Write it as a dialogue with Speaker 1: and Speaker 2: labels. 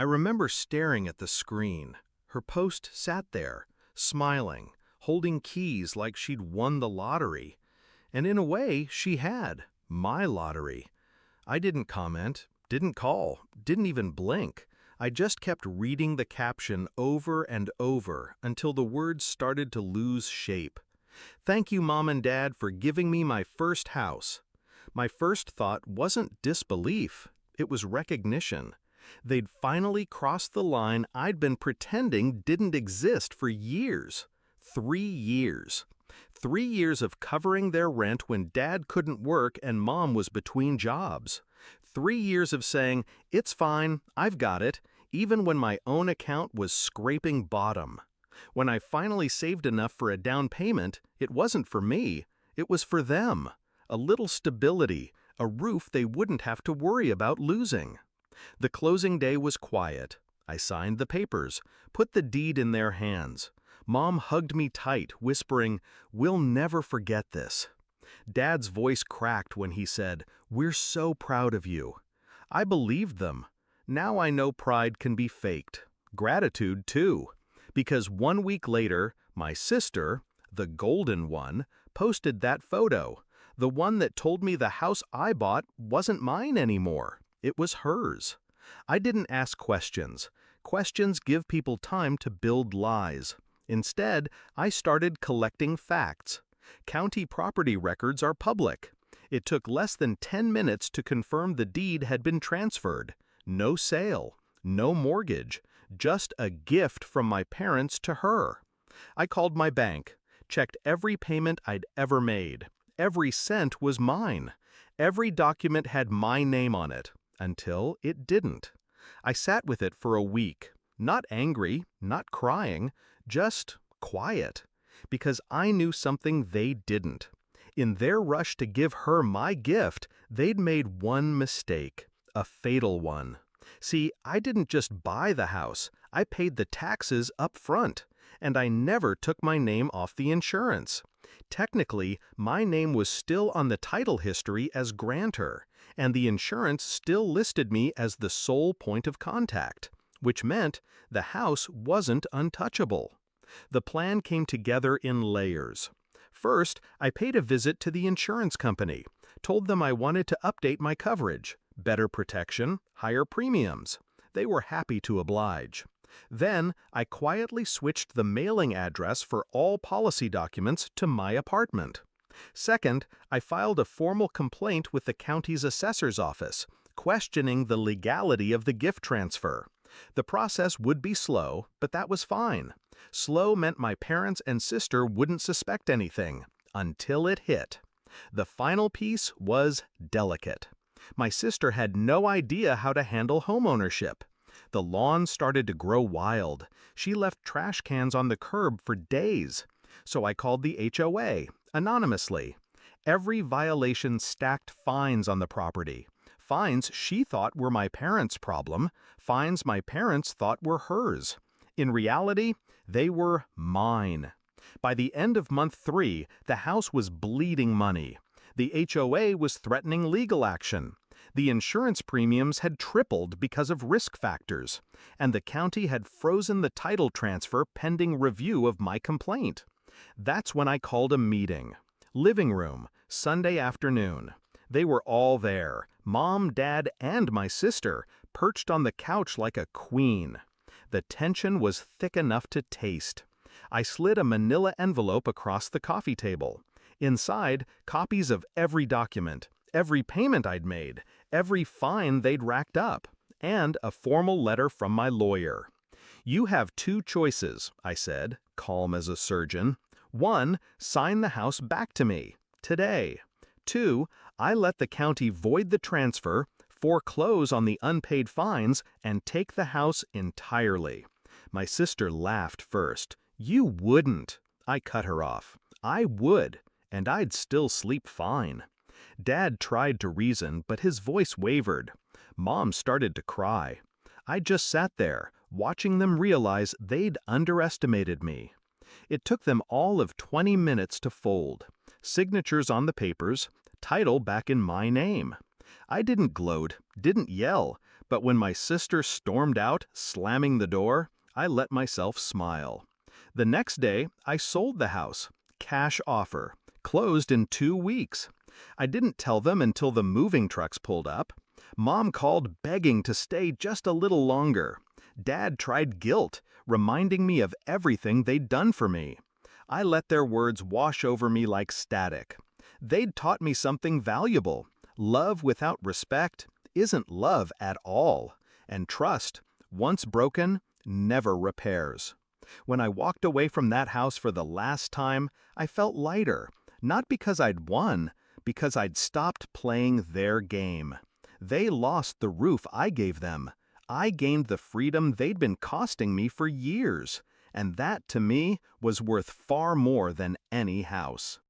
Speaker 1: I remember staring at the screen. Her post sat there, smiling, holding keys like she'd won the lottery. And in a way, she had. My lottery. I didn't comment, didn't call, didn't even blink. I just kept reading the caption over and over until the words started to lose shape. Thank you, Mom and Dad, for giving me my first house. My first thought wasn't disbelief, it was recognition. They'd finally crossed the line I'd been pretending didn't exist for years. 3 years. 3 years of covering their rent when Dad couldn't work and Mom was between jobs. 3 years of saying, it's fine, I've got it, even when my own account was scraping bottom. When I finally saved enough for a down payment, it wasn't for me, it was for them. A little stability, a roof they wouldn't have to worry about losing. The closing day was quiet. I signed the papers, put the deed in their hands. Mom hugged me tight, whispering, "We'll never forget this." Dad's voice cracked when he said, "We're so proud of you." I believed them. Now I know pride can be faked. Gratitude, too. Because 1 week later, my sister, the golden one, posted that photo. The one that told me the house I bought wasn't mine anymore. It was hers. I didn't ask questions. Questions give people time to build lies. Instead, I started collecting facts. County property records are public. It took less than 10 minutes to confirm the deed had been transferred. No sale, no mortgage, just a gift from my parents to her. I called my bank, checked every payment I'd ever made. Every cent was mine. Every document had my name on it, until it didn't. I sat with it for a week, not angry, not crying, just quiet, because I knew something they didn't. In their rush to give her my gift, they'd made one mistake, a fatal one. See, I didn't just buy the house, I paid the taxes up front, and I never took my name off the insurance. Technically, my name was still on the title history as grantor, and the insurance still listed me as the sole point of contact, which meant the house wasn't untouchable. The plan came together in layers. First, I paid a visit to the insurance company, told them I wanted to update my coverage, better protection, higher premiums. They were happy to oblige. Then, I quietly switched the mailing address for all policy documents to my apartment. Second, I filed a formal complaint with the county's assessor's office, questioning the legality of the gift transfer. The process would be slow, but that was fine. Slow meant my parents and sister wouldn't suspect anything, until it hit. The final piece was delicate. My sister had no idea how to handle homeownership. The lawn started to grow wild. She left trash cans on the curb for days. So I called the HOA, anonymously. Every violation stacked fines on the property. Fines she thought were my parents' problem, fines my parents thought were hers. In reality, they were mine. By the end of month 3, the house was bleeding money. The HOA was threatening legal action. The insurance premiums had tripled because of risk factors, and the county had frozen the title transfer pending review of my complaint. That's when I called a meeting. Living room, Sunday afternoon. They were all there, Mom, Dad, and my sister, perched on the couch like a queen. The tension was thick enough to taste. I slid a manila envelope across the coffee table. Inside, copies of every document, every payment I'd made, every fine they'd racked up, and a formal letter from my lawyer. "You have 2 choices," I said, calm as a surgeon. 1, sign the house back to me, today. 2, I let the county void the transfer, foreclose on the unpaid fines, and take the house entirely. My sister laughed first. "You wouldn't." I cut her off. "I would, and I'd still sleep fine." Dad tried to reason, but his voice wavered. Mom started to cry. I just sat there, watching them realize they'd underestimated me. It took them all of 20 minutes to fold. Signatures on the papers, title back in my name. I didn't gloat, didn't yell, But when my sister stormed out, slamming the door, I let myself smile. The next day, I sold the house. Cash offer. Closed in 2 weeks. I didn't tell them until the moving trucks pulled up. Mom called begging to stay just a little longer. Dad tried guilt, reminding me of everything they'd done for me. I let their words wash over me like static. They'd taught me something valuable. Love without respect isn't love at all. And trust, once broken, never repairs. When I walked away from that house for the last time, I felt lighter, not because I'd won, because I'd stopped playing their game. They lost the roof I gave them. I gained the freedom they'd been costing me for years, and that, to me, was worth far more than any house.